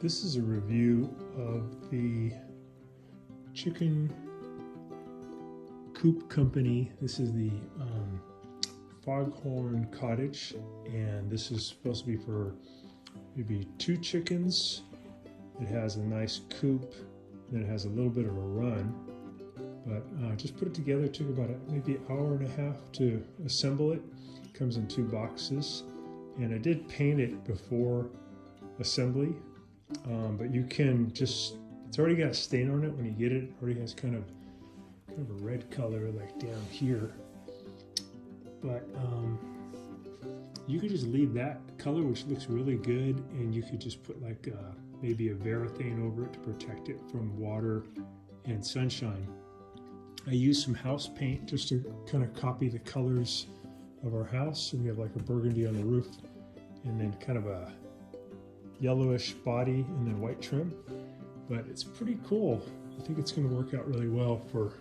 This is a review of the Chicken Coop company. This is the Foghorn Cottage, and this is supposed to be for maybe 2 chickens. It has a nice coop, and it has a little bit of a run, but just put it together. It took about maybe an hour and a half to assemble it. It comes in 2 boxes, and I did paint it before assembly, but you can just, it's already got a stain on it when you get it. It already has kind of a red color like down here, but you could just leave that color, which looks really good, and you could just put like maybe a Varathane over it to protect it from water and sunshine. I used some house paint just to kind of copy the colors of our house. So we have like a burgundy on the roof, and then kind of a yellowish body, and then white trim. But it's pretty cool. I think it's going to work out really well for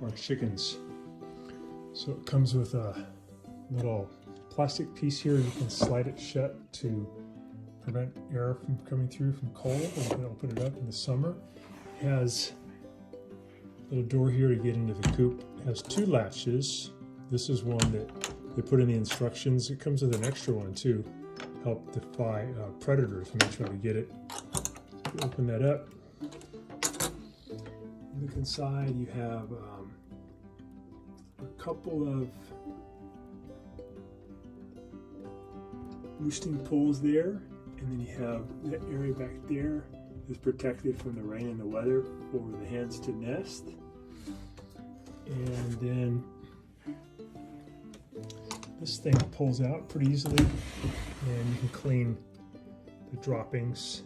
our chickens. So it comes with a little plastic piece here. You can slide it shut to prevent air from coming through from cold, and you can open it up in the summer. It has a little door here to get into the coop. It has 2 latches. This is one that they put in the instructions. It comes with an extra one too. Help defy predators when they try to get it. So you open that up. Look inside. You have a couple of roosting poles there, and then you have that area back there is protected from the rain and the weather for the hens to nest. And then this thing pulls out pretty easily, and you can clean the droppings.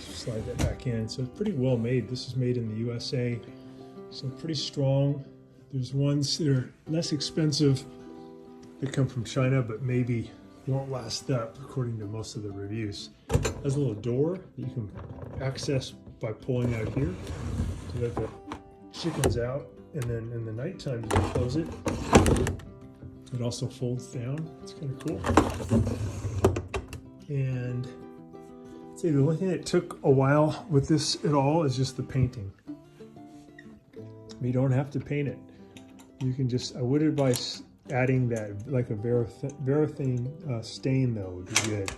Slide that back in. So it's pretty well made. This is made in the USA, so pretty strong. There's ones that are less expensive that come from China, but maybe won't last up according to most of the reviews. It has a little door that you can access by pulling out here to let the chickens out, and then in the nighttime you can close it. It also folds down. It's kind of cool. And I'd say the only thing that took a while with this at all is just the painting. You don't have to paint it. You can just, I would advise adding that, like a Varathane stain though would be good.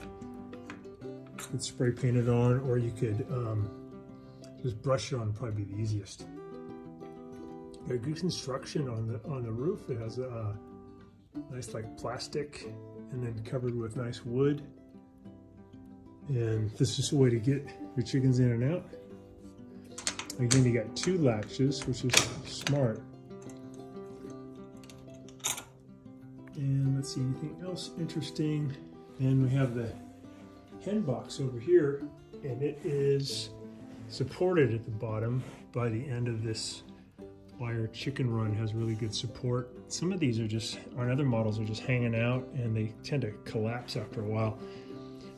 You could spray paint it on, or you could just brush it on, probably be the easiest. Got a good construction on the roof. It has a nice like plastic, and then covered with nice wood. And this is a way to get your chickens in and out. Again, you got 2 latches, which is smart. And let's see, anything else interesting? And we have the hen box over here, and it is supported at the bottom by the end of this wire. Chicken run has really good support. Some of these are just, our other models are just hanging out, and they tend to collapse after a while.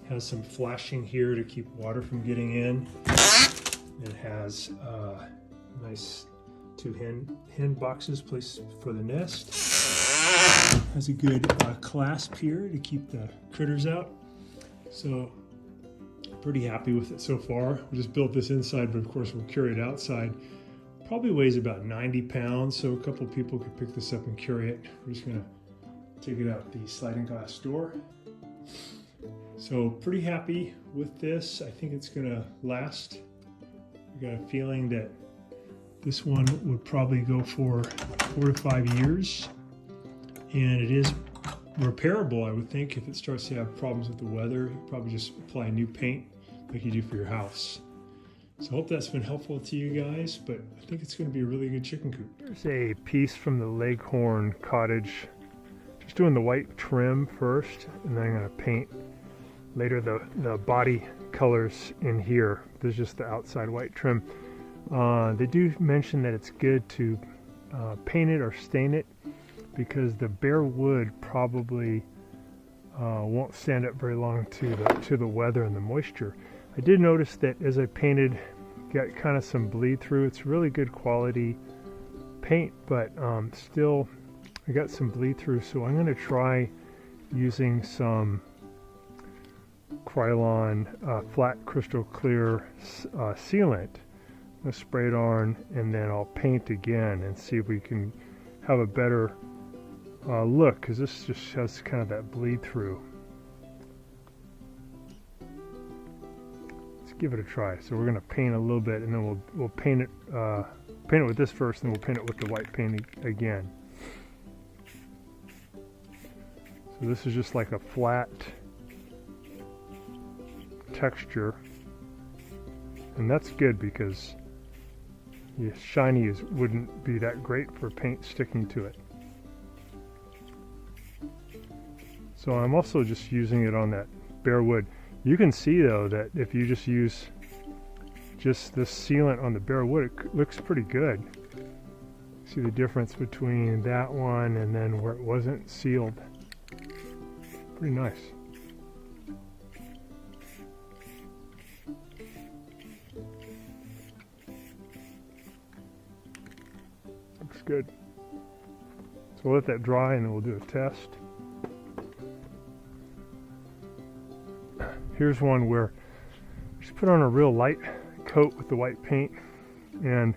It has some flashing here to keep water from getting in. It has nice 2 hen boxes placed for the nest. Has a good clasp here to keep the critters out. So pretty happy with it so far. We just built this inside, but of course we'll carry it outside. Probably weighs about 90 pounds, so a couple of people could pick this up and carry it. We're just gonna take it out the sliding glass door. So pretty happy with this. I think it's gonna last. I got a feeling that this one would probably go for 4 to 5 years. And it is repairable, I would think. If it starts to have problems with the weather, you probably just apply new paint like you do for your house. So I hope that's been helpful to you guys, but I think it's going to be a really good chicken coop. Here's a piece from the Leghorn Cottage. Just doing the white trim first, and then I'm going to paint later the body colors in here. There's just the outside white trim. They do mention that it's good to paint it or stain it, because the bare wood probably won't stand up very long to the weather and the moisture. I did notice that as I painted, got kind of some bleed through. It's really good quality paint, but still I got some bleed through, so I'm going to try using some Krylon flat crystal clear sealant. I'm going to spray it on, and then I'll paint again and see if we can have a better look, because this just has kind of that bleed through. Let's give it a try. So we're going to paint a little bit, and then we'll paint it with this first, and then we'll paint it with the white paint again. So this is just like a flat texture, and that's good because the shiny wouldn't be that great for paint sticking to it. So I'm also just using it on that bare wood. You can see though that if you just use just this sealant on the bare wood, it looks pretty good. See the difference between that one and then where it wasn't sealed. Pretty nice. Looks good. So we'll let that dry and then we'll do a test. Here's one where just put on a real light coat with the white paint, and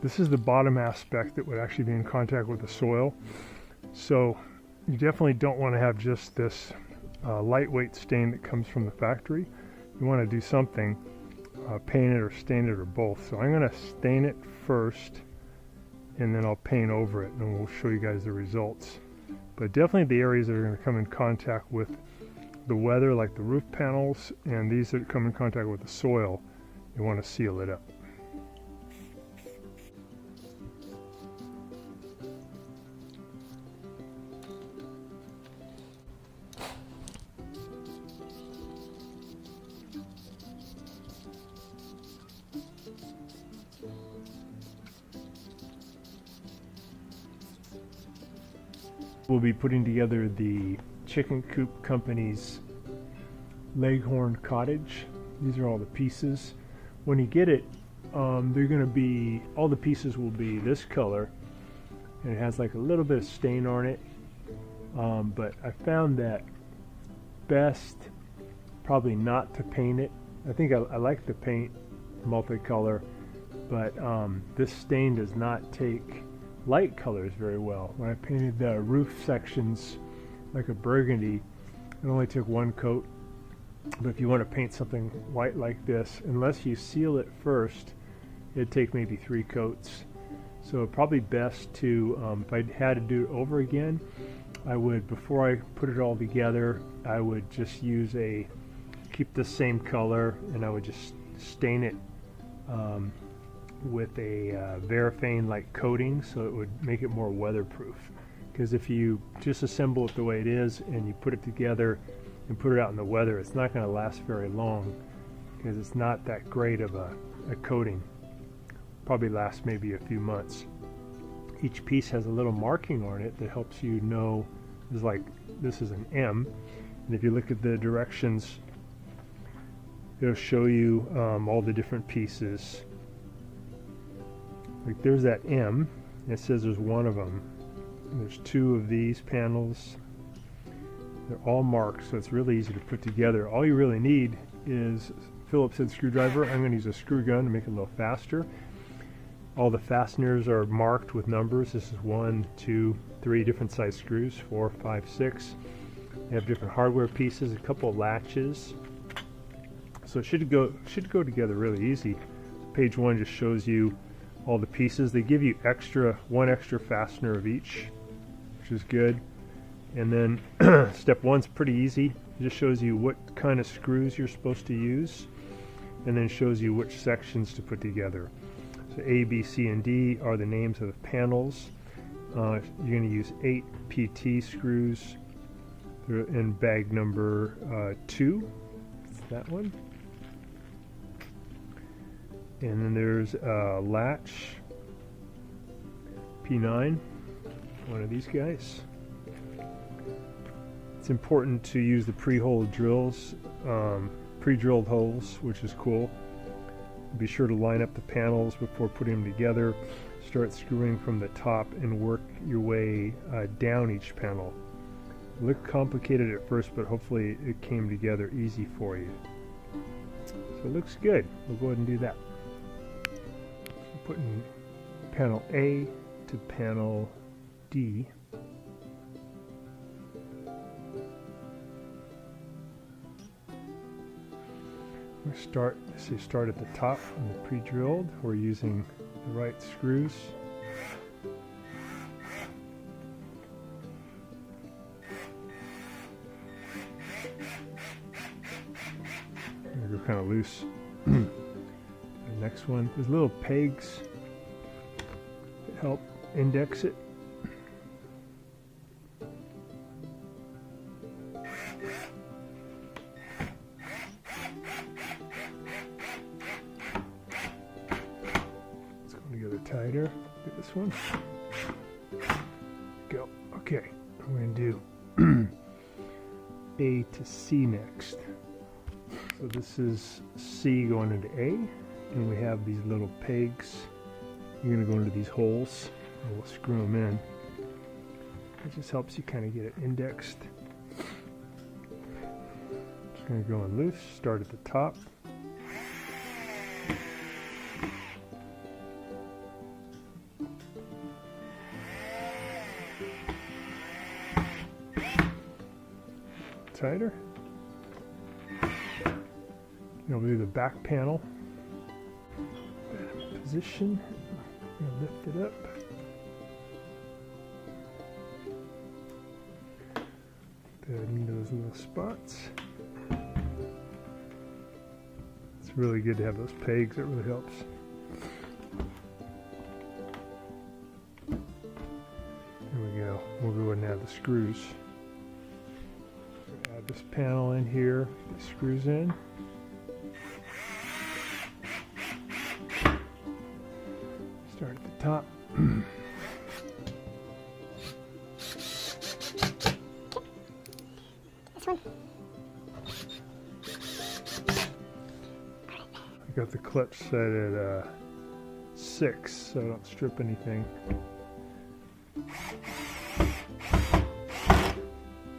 this is the bottom aspect that would actually be in contact with the soil. So you definitely don't want to have just this lightweight stain that comes from the factory. You want to do something, paint it or stain it or both. So I'm going to stain it first, and then I'll paint over it, and we'll show you guys the results. But definitely the areas that are going to come in contact with the weather, like the roof panels, and these that come in contact with the soil, you want to seal it up. We'll be putting together the Chicken Coop company's Leghorn Cottage. These are all the pieces. When you get it, they're going to be, all the pieces will be this color, and it has like a little bit of stain on it. But I found that best probably not to paint it. I think I like the paint multicolor, but this stain does not take light colors very well. When I painted the roof sections like a burgundy, it only took one coat. But if you want to paint something white like this, unless you seal it first, it'd take maybe 3 coats. So probably best to, if I had to do it over again, I would, before I put it all together, I would just keep the same color, and I would just stain it with a Varaphane-like coating, so it would make it more weatherproof. Because if you just assemble it the way it is and you put it together and put it out in the weather, it's not going to last very long because it's not that great of a coating. Probably lasts maybe a few months. Each piece has a little marking on it that helps you know, is like, this is an M, and if you look at the directions, it'll show you all the different pieces. Like there's that M, and it says there's one of them. There's 2 of these panels. They're all marked, so it's really easy to put together. All you really need is Phillips head screwdriver. I'm going to use a screw gun to make it a little faster. All the fasteners are marked with numbers. This is 1, 2, 3 different size screws, 4, 5, 6. They have different hardware pieces, a couple of latches. So it should go together really easy. Page 1 just shows you all the pieces. They give you one extra fastener of each, which is good. And then step 1's pretty easy. It just shows you what kind of screws you're supposed to use, and then shows you which sections to put together. So A, B, C, and D are the names of the panels. You're going to use 8 PT screws. They're in bag number 2. It's that one. And then there's a latch, P9, one of these guys. It's important to use the pre-hole drills, pre-drilled holes, which is cool. Be sure to line up the panels before putting them together. Start screwing from the top and work your way down each panel. It looked complicated at first, but hopefully it came together easy for you. So it looks good. We'll go ahead and do that. So putting panel A to panel D. We'll start at the top on the pre-drilled. We're using the right screws. Go kind of loose. The next one, there's little pegs that help index it. It's going together tighter. Get this one. Go. Okay, I'm going to do A to C next. So this is C going into A, and we have these little pegs. You're going to go into these holes, and we'll screw them in. It just helps you kind of get it indexed. Just going to go in loose, start at the top. Tighter. We'll do the back panel. Position. Lift it up. Put it into those little spots. It's really good to have those pegs. It really helps. There we go. We'll go ahead and add the screws. Add this panel in here. The screws in. Start at the top. This one. I got the clutch set at 6, so I don't strip anything.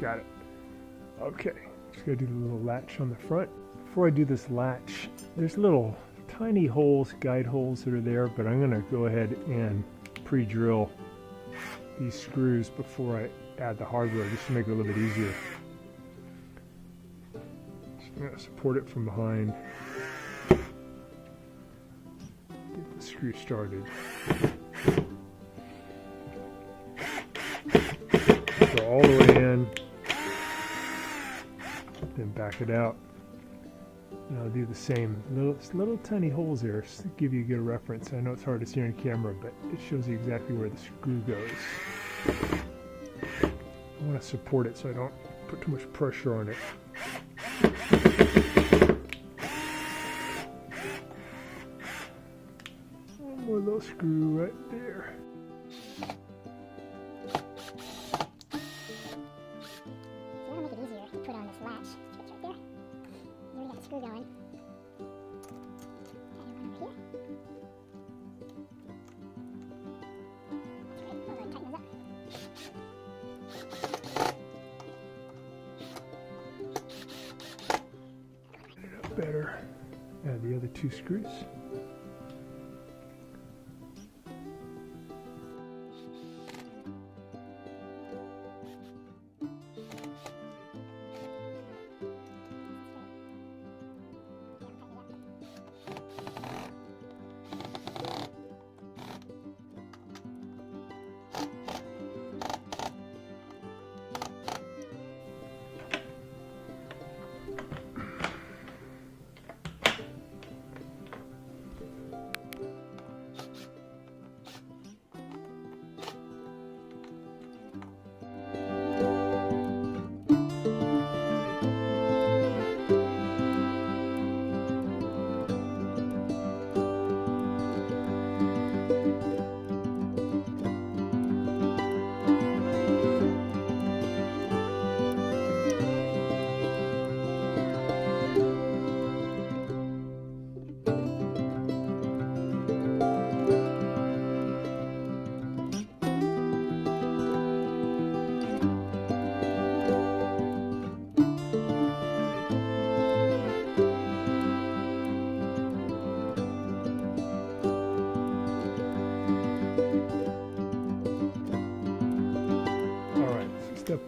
Got it. Okay, just gotta do the little latch on the front. Before I do this latch, there's little tiny holes, guide holes that are there, but I'm gonna go ahead and pre-drill these screws before I add the hardware, just to make it a little bit easier. Just gonna support it from behind. Get the screw started. Go all the way in, then back it out. And I'll do the same. Little tiny holes there just to give you a good reference. I know it's hard to see on camera, but it shows you exactly where the screw goes. I want to support it so I don't put too much pressure on it. One more little screw right there. So that'll make it easier to put on this latch. It's right there. Then we got the screw going. Tighten one over here. That's great. I'll go ahead and tighten those up. Get it up better. Add the other 2 screws.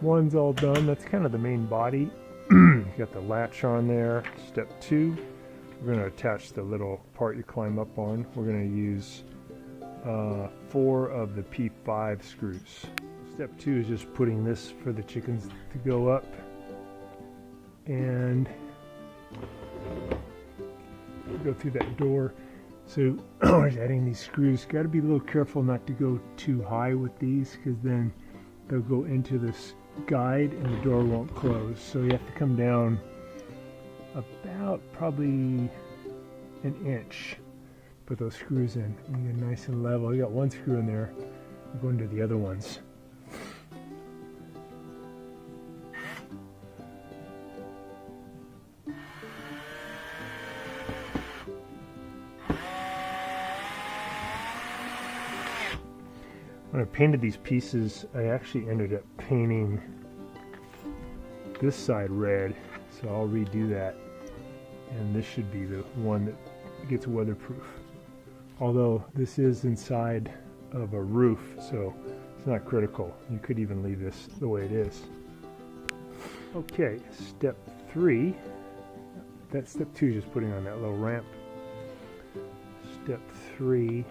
one's all done. That's kind of the main body. You got the latch on there. Step 2, we're going to attach the little part you climb up on. We're going to use 4 of the P5 screws. Step 2 is just putting this for the chickens to go up, and go through that door. So we're adding these screws. Got to be a little careful not to go too high with these, because then they'll go into this guide and the door won't close. So you have to come down about probably an inch. Put those screws in and get nice and level. You got one screw in there. We're going to the other ones. When I painted these pieces, I actually ended up painting this side red, so I'll redo that, and this should be the one that gets weatherproof. Although this is inside of a roof, so it's not critical. You could even leave this the way it is. Okay, step 3. That's step 2, just putting on that little ramp. Step 3.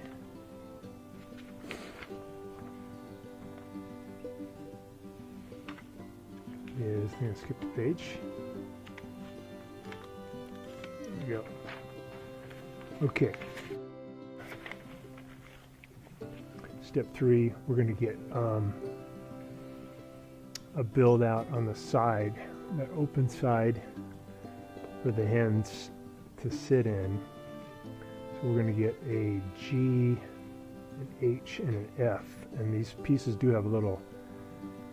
Is I'm going to skip the page. There we go. Okay. Step 3, we're going to get a build out on the side, that open side for the hens to sit in. So we're going to get a G, an H, and an F. And these pieces do have a little,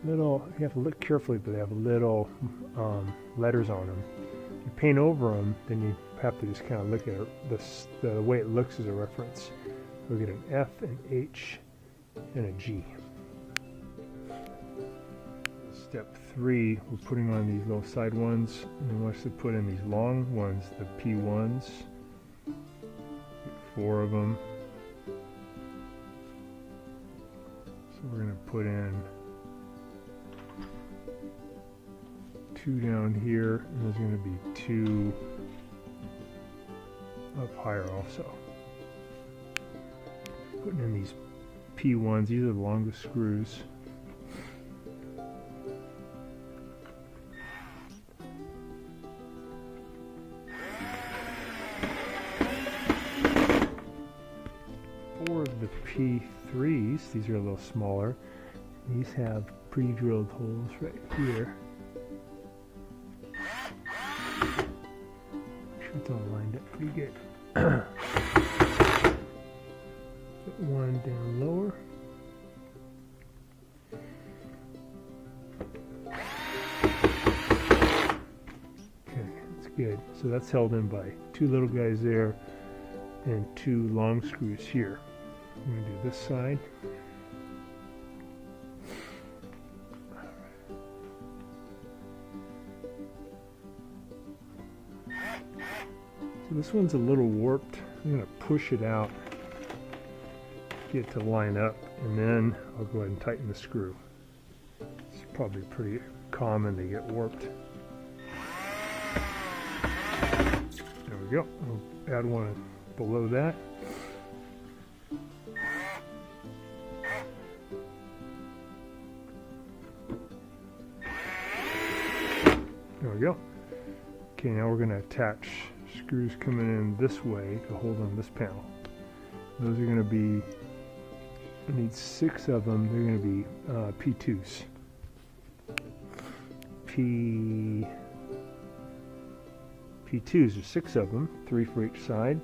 you have to look carefully, but they have little letters on them. You paint over them, then you have to just kind of look at it. The way it looks as a reference. We'll get an F, an H, and a G. Step 3, we're putting on these little side ones, and then once we put in these long ones, the P1s, 4 of them. So we're going to put in 2 down here, and there's going to be 2 up higher also. Putting in these P1s, these are the longest screws. Four of the P3s, these are a little smaller. These have pre-drilled holes right here. It's all lined up pretty good. Put one down lower. Okay, that's good. So that's held in by 2 little guys there and 2 long screws here. I'm going to do this side. So this one's a little warped. I'm going to push it out, get it to line up, and then I'll go ahead and tighten the screw. It's probably pretty common to get warped. There we go. I'll add one below that. There we go. Okay, now we're going to attach screws coming in this way to hold on this panel. Those are going to be, I need 6 of them. They're going to be P2s. P2s are 6 of them, 3 for each side.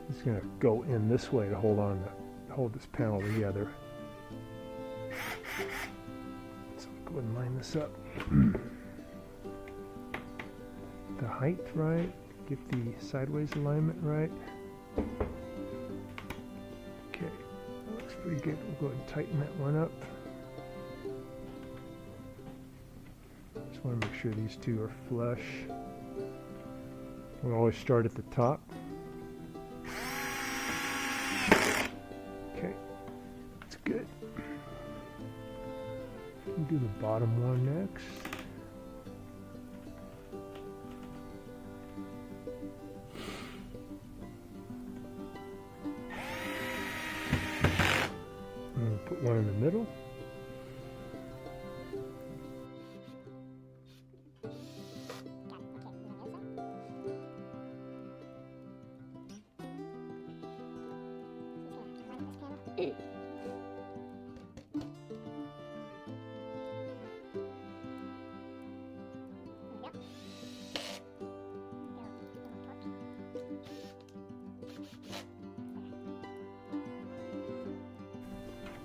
It's going to go in this way to hold this panel together. So go ahead and line this up. The height right, get the sideways alignment right. Okay, that looks pretty good. We'll go ahead and tighten that one up. Just want to make sure these 2 are flush. We'll always start at the top. Okay, that's good. do the bottom one next. I'm going to put one in the middle.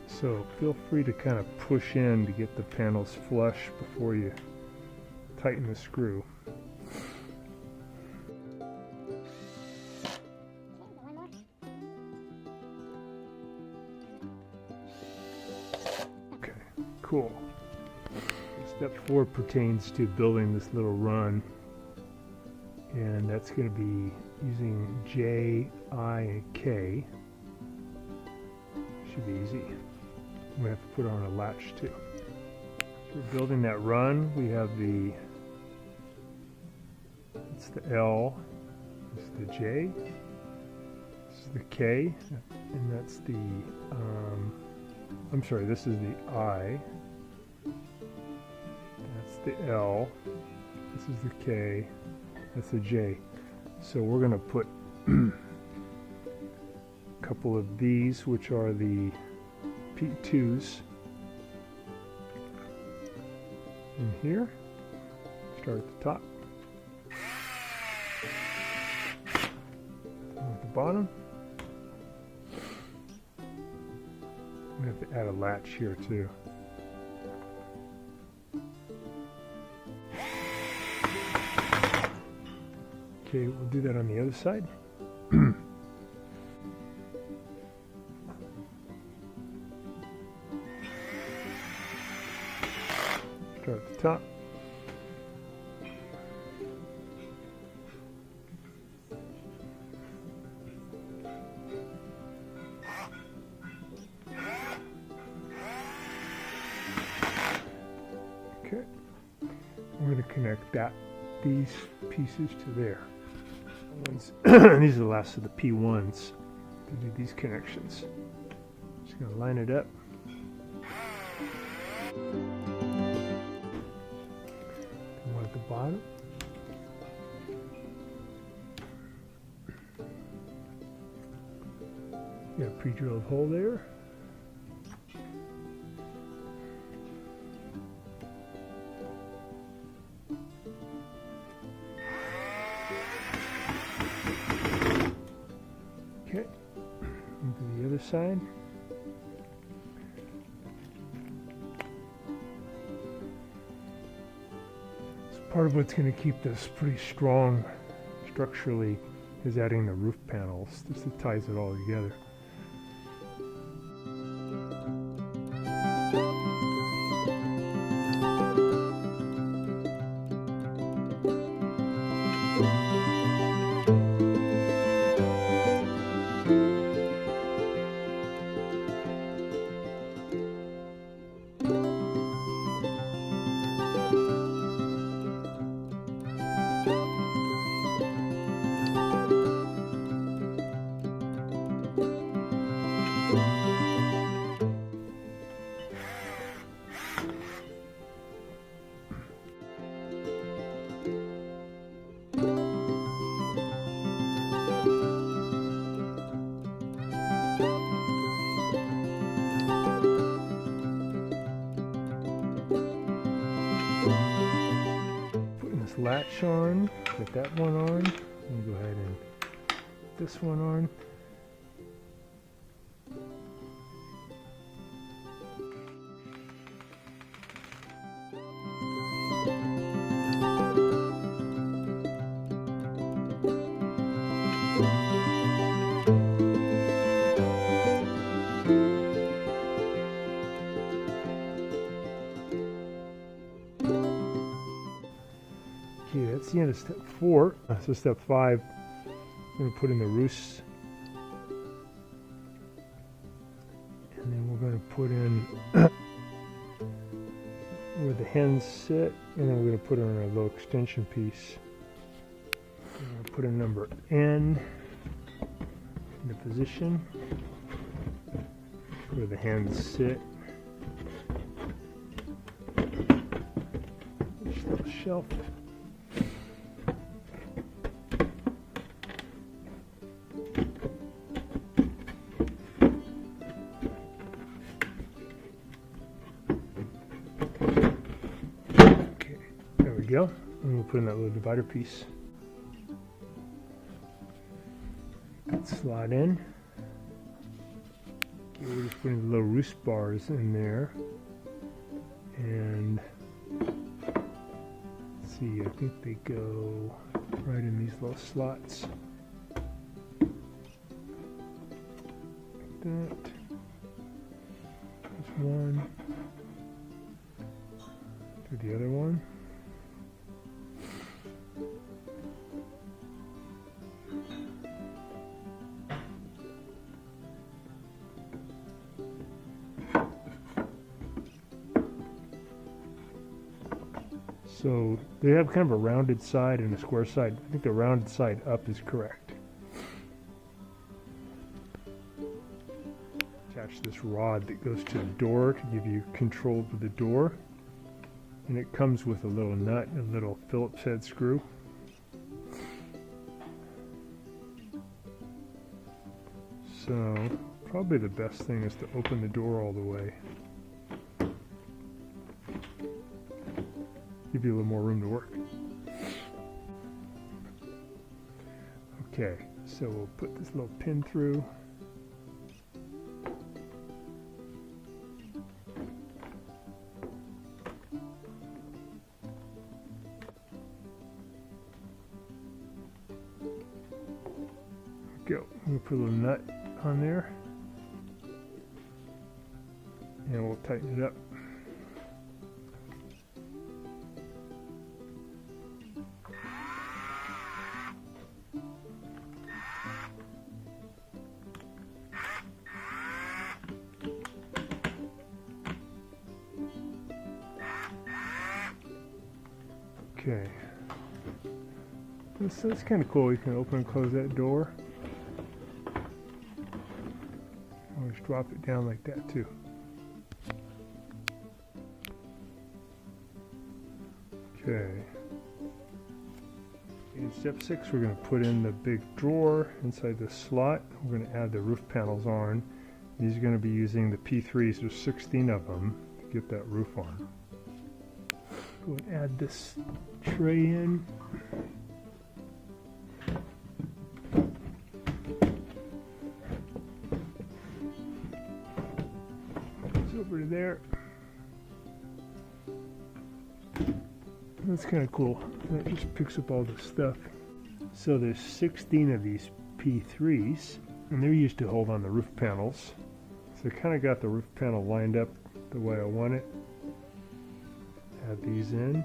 So feel free to kind of push in to get the panels flush before you tighten the screw. Okay, cool. Step 4 pertains to building this little run, and that's going to be using J, I, and K. Should be easy. We have to put on a latch too. So we're building that run. We have it's the L, this is the J, this is the K, and that's the, I'm sorry, this is the I, that's the L, this is the K, that's the J. So we're going to put a couple of these, which are the P2s, in here. Start at the top, and at the bottom. We have to add a latch here too. Okay, we'll do that on the other side. Start at the top. Okay, we're going to connect these pieces to there. These are the last of the P1s to do these connections. Just going to line it up. One at the bottom. Got a pre-drilled hole there. Okay, into the other side. So part of what's going to keep this pretty strong structurally is adding the roof panels. This ties it all together. Latch on, get that one on, and go ahead and put this one on. Okay, that's the end of step 4. So step 5, I'm going to put in the roosts. And then we're going to put in hens sit, and then we're going to put on a little extension piece. I'm going to put a number N in the position where the hens sit. This little shelf. Go. And we'll put in that little divider piece. Slide in. Okay, we're just putting the little roost bars in there. And let's see, I think they go right in these little slots. Like that. There's one. Do the other one. So they have kind of a rounded side and a square side. I think the rounded side up is correct. Attach this rod that goes to the door to give you control of the door. And it comes with a little nut and a little Phillips head screw. So probably the best thing is to open the door all the way. Give you a little more room to work. Okay, so we'll put this little pin through. Go. We'll put a little nut on there. And we'll tighten it up. Okay. That's kind of cool. You can open and close that door. Always drop it down like that too. Okay. In step 6, we're going to put in the big drawer inside the slot. We're going to add the roof panels on. These are going to be using the P3s. There's 16 of them to get that roof on. Go and add this tray in. It's over to there. That's kind of cool. That just picks up all the stuff. So there's 16 of these P3s, and they're used to hold on the roof panels. So I kind of got the roof panel lined up the way I want it. Add these in.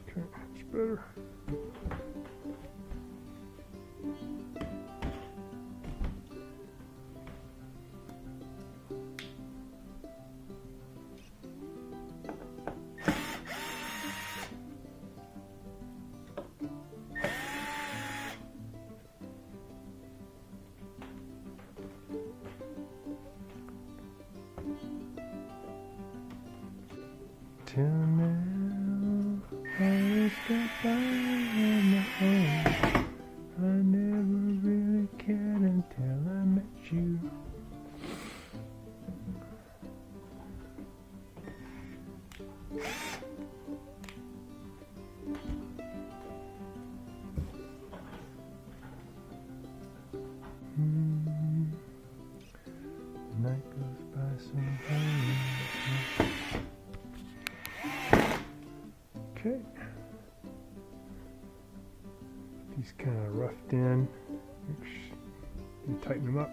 Okay, that's better. Till now, I got by on my own. I never really cared until I met you. The night goes by so fast. Okay. These kind of roughed in. And tighten them up.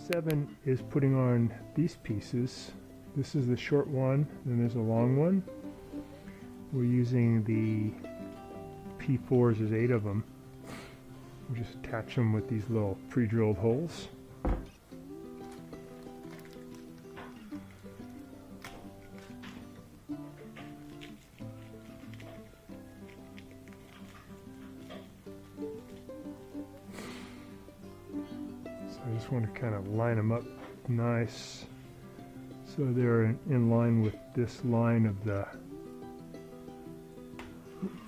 Step 7 is putting on these pieces. This is the short one, then there's a long one. We're using the P4s, there's 8 of them. We just attach them with these little pre-drilled holes. I just want to kind of line them up nice so they're in line with this line of the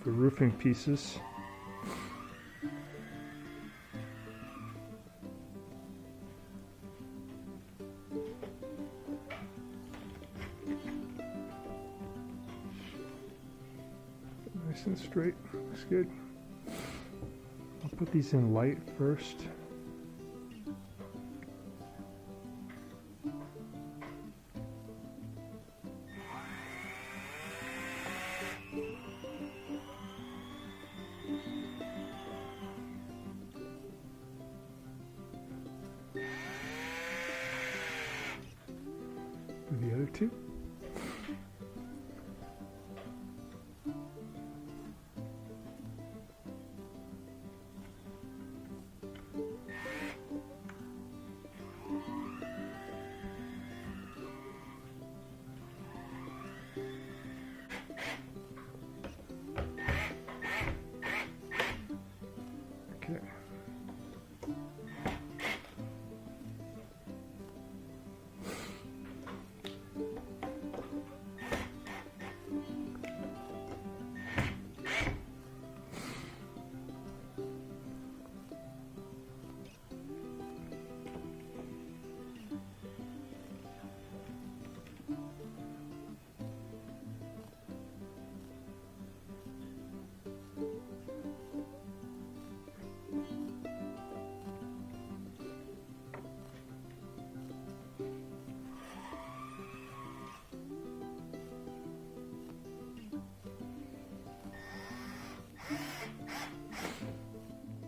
roofing pieces. Nice and straight, looks good. I'll put these in light first. The other two. Okay.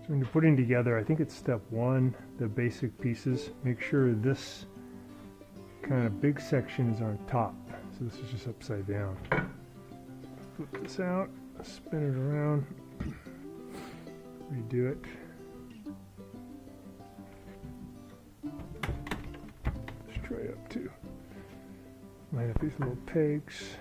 When you're putting together, I think it's step 1, the basic pieces. Make sure this kind of big section is on top. So this is just upside down. Flip this out, spin it around, redo it. Let's try up too. Line up these little pegs.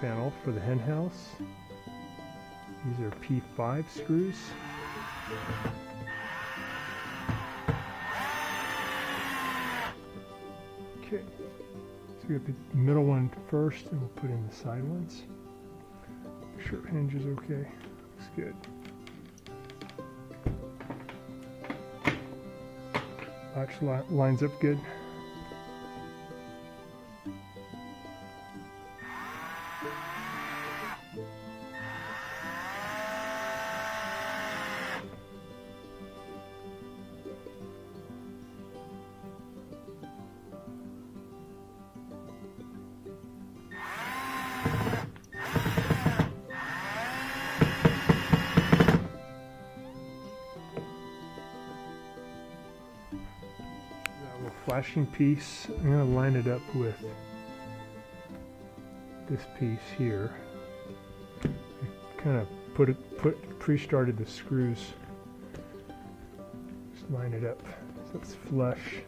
panel for the hen house. These are P5 screws. Okay, so we have the middle one first, and we'll put in the side ones. Make sure the hinge is okay. Looks good. Latch lines up good. Flashing piece, I'm going to line it up with this piece here. I kind of pre-started the screws. Just line it up so it's flush.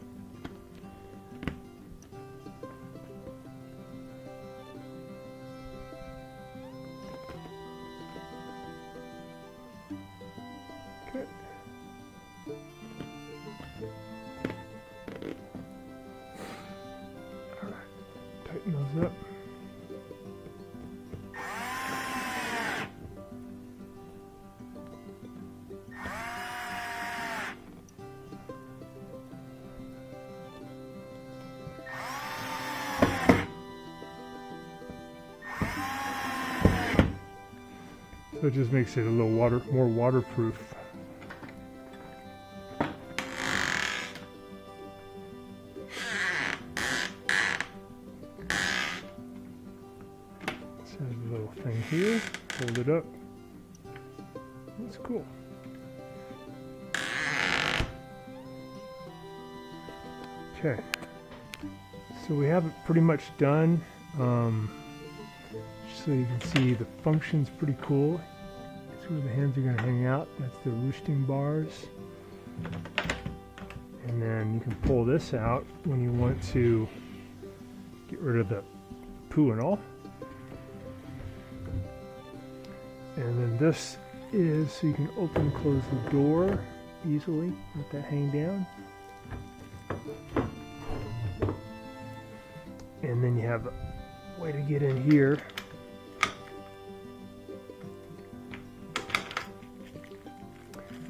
Okay. Tighten those up. So it just makes it a little more waterproof. A little thing here, hold it up. That's cool. Okay, so we have it pretty much done. So you can see the function's pretty cool. That's where the hens are going to hang out. That's the roosting bars. And then you can pull this out when you want to get rid of the poo and all. And then this is so you can open and close the door easily, let that hang down. And then you have a way to get in here.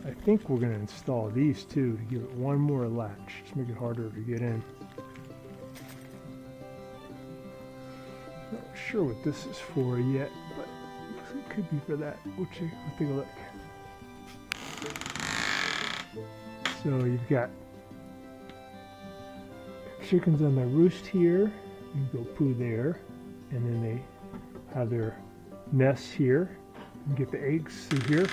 I think we're going to install these too to give it one more latch, just make it harder to get in. Not sure what this is for yet, but it could be for that. We'll take a look. So you've got chickens on the roost here. You go poo there, and then they have their nests here. You get the eggs through here.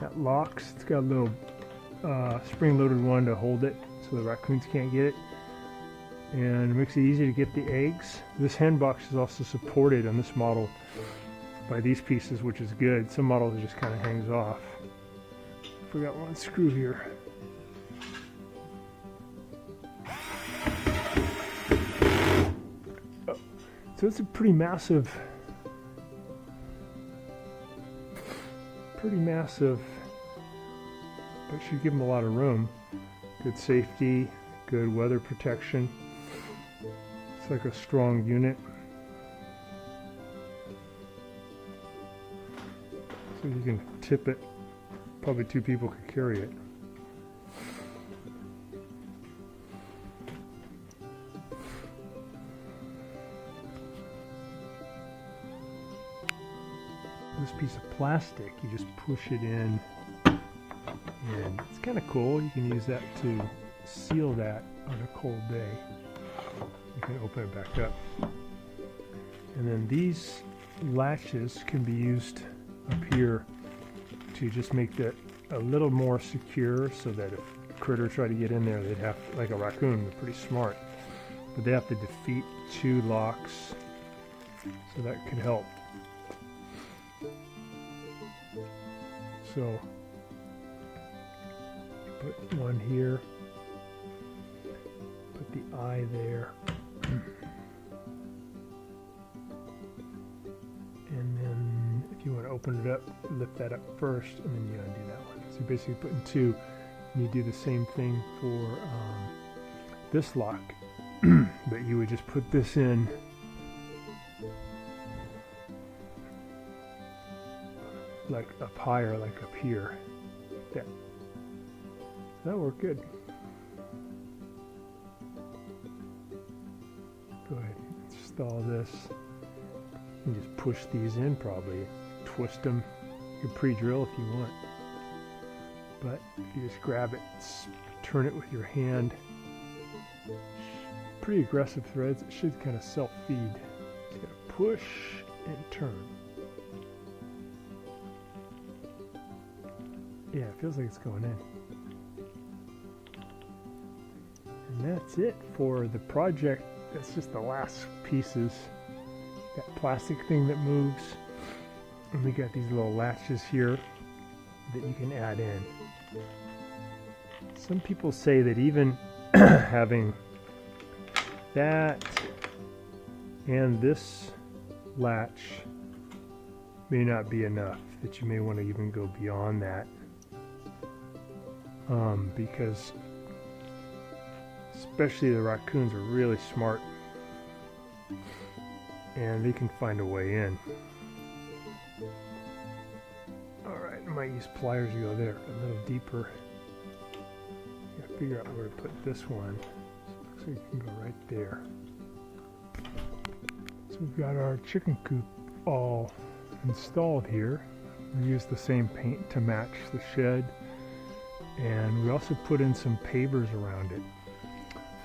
That locks. It's got a little spring-loaded one to hold it so the raccoons can't get it. And it makes it easy to get the eggs. This hen box is also supported on this model by these pieces, which is good. Some models it just kind of hangs off. Forgot one screw here. Oh. So it's a pretty massive, but should give them a lot of room. Good safety, good weather protection. It's like a strong unit. So you can tip it. Probably 2 people could carry it. This piece of plastic, you just push it in, and it's kind of cool. You can use that to seal that on a cold day. You can open it back up. And then these latches can be used up here to just make that a little more secure, so that if critters try to get in there, they'd have, like a raccoon, they're pretty smart, but they have to defeat 2 locks, so that could help. So put one here, put the eye there. open it up, lift that up first, and then you undo that one. So you're basically putting two, and you do the same thing for this lock, but you would just put this in like up higher, like up here. That worked good. Go ahead and install this. You just push these in, probably twist them. You can pre-drill if you want, but if you just grab it, turn it with your hand. Pretty aggressive threads. It should kind of self-feed. Just gotta push and turn. Yeah, it feels like it's going in. And that's it for the project. That's just the last pieces. That plastic thing that moves. And we got these little latches here that you can add in. Some people say that even having that and this latch may not be enough, that you may want to even go beyond that. Because especially the raccoons are really smart and they can find a way in. Alright, I might use pliers to go there a little deeper. Gotta figure out where to put this one. So you can go right there. So we've got our chicken coop all installed here. We used the same paint to match the shed, and we also put in some pavers around it.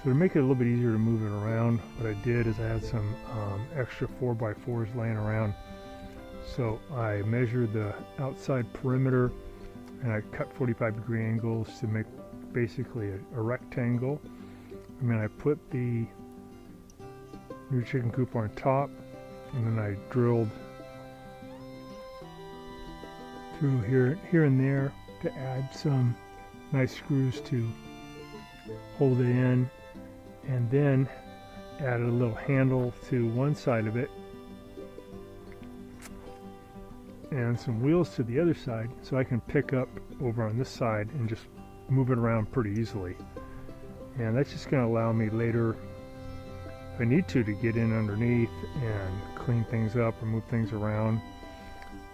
So to make it a little bit easier to move it around, what I did is I had some extra 4x4s laying around. So I measured the outside perimeter and I cut 45-degree angles to make basically a rectangle. And then I put the new chicken coop on top, and then I drilled through here and there to add some nice screws to hold it in, and then added a little handle to one side of it and some wheels to the other side, so I can pick up over on this side and just move it around pretty easily. And that's just going to allow me later, if I need to get in underneath and clean things up or move things around.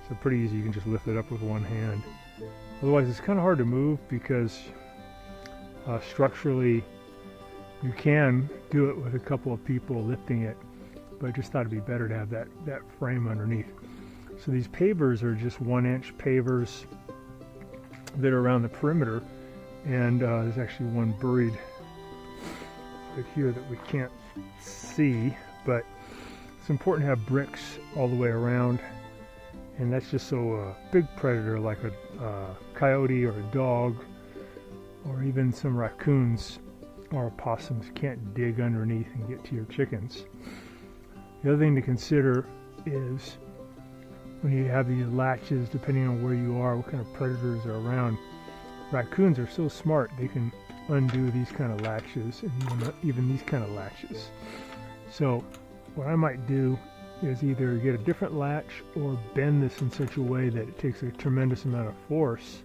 So pretty easy, you can just lift it up with one hand. Otherwise it's kind of hard to move because structurally you can do it with a couple of people lifting it, but I just thought it'd be better to have that frame underneath. So these pavers are just 1-inch pavers that are around the perimeter, and there's actually one buried right here that we can't see, but it's important to have bricks all the way around, and that's just so a big predator like a coyote or a dog or even some raccoons or opossums can't dig underneath and get to your chickens. The other thing to consider is when you have these latches, depending on where you are, what kind of predators are around, raccoons are so smart they can undo these kind of latches and even these kind of latches. So what I might do is either get a different latch or bend this in such a way that it takes a tremendous amount of force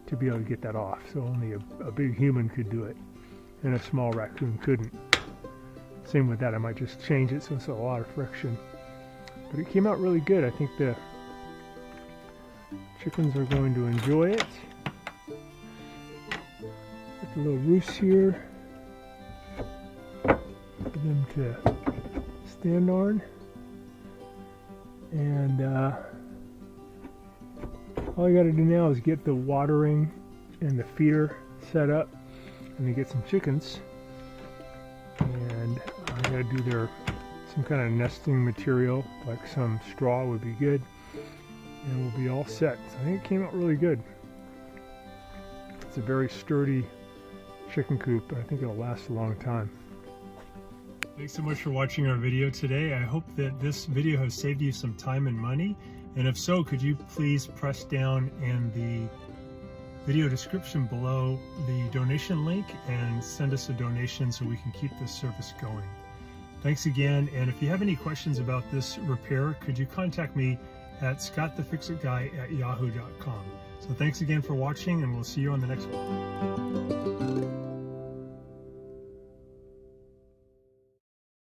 to be able to get that off. So only a big human could do it, and a small raccoon couldn't. Same with that, I might just change it so it's a lot of friction. But it came out really good. I think the chickens are going to enjoy it. Got the little roost here for them to stand on. And all I got to do now is get the watering and the feeder set up, and then get some chickens. And I got to do some kind of nesting material, like some straw would be good, and we'll be all set. So I think it came out really good. It's a very sturdy chicken coop, but I think it'll last a long time. Thanks so much for watching our video today. I hope that this video has saved you some time and money, and if so, could you please press down in the video description below the donation link and send us a donation so we can keep this service going. Thanks again, and if you have any questions about this repair, could you contact me at scottthefixitguy@yahoo.com. So thanks again for watching, and we'll see you on the next one.